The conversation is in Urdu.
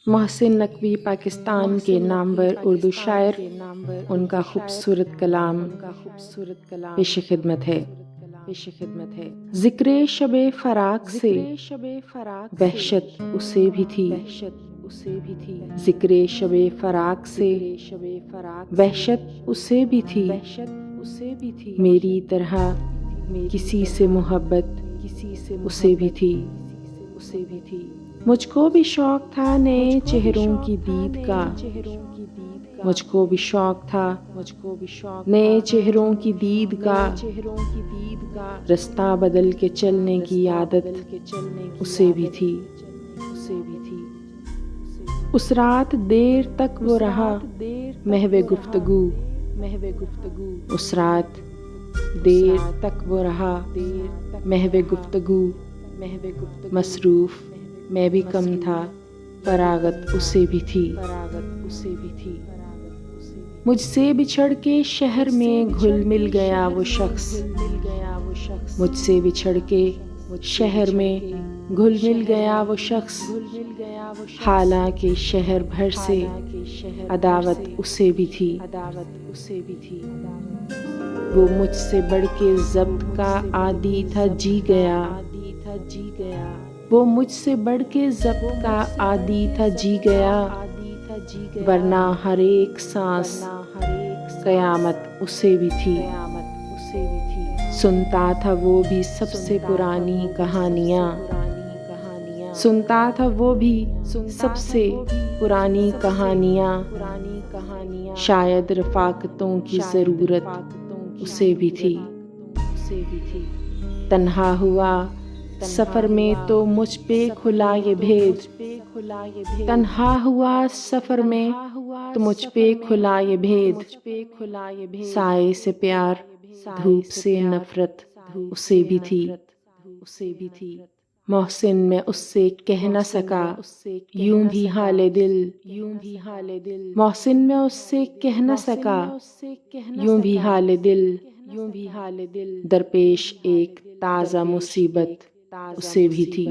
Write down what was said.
محسن نقوی پاکستان کے نامور اردو شاعر، ان کا خوبصورت کلام پیش خدمت ہے۔ ذکر شب فراق سے وحشت اسے بھی تھی، ذکر شب فراق سے وحشت اسے بھی تھی، میری طرح کسی سے محبت اسے بھی تھی۔ مجھ کو بھی شوق تھا نئے چہروں کی دید کا، مجھ کو بھی شوق تھا نئے چہروں کی دید کا، رستہ بدل کے چلنے کی عادت اسے بھی تھی۔ اس رات دیر تک وہ رہا محو گفتگو، اس رات دیر تک وہ رہا محو گفتگو، مصروف میں بھی کم تھا فراغت اسے بھی تھی۔ مجھ سے بچھڑ کے شہر میں گھل مل گیا وہ شخص، مجھ سے بچھڑ کے شہر میں گھل مل گیا وہ شخص، حالانکہ شہر بھر سے عداوت اسے بھی تھی۔ وہ مجھ سے بڑھ کے ضبط کا عادی تھا جی گیا، وہ مجھ سے بڑھ کے ضبط کا عادی تھا جی گیا، ورنہ ہر ایک سانس قیامت اسے بھی تھی۔ سنتا تھا وہ بھی سب سے پرانی کہانیاں، سنتا تھا وہ بھی سب سے پرانی کہانیاں، شاید رفاقتوں کی ضرورت اسے بھی تھی۔ تنہا ہوا سفر میں تو مجھ پہ کھلا یہ بھید، تنہا ہوا سفر میں تو مجھ پہ کھلا یہ بھید، سائے سے پیار دھوپ سے نفرت اسے بھی تھی۔ محسن میں اس سے کہہ نہ سکا یوں بھی حال دل، محسن میں اس سے کہہ نہ سکا یوں بھی حال دل، درپیش ایک تازہ مصیبت اسے بھی تھی۔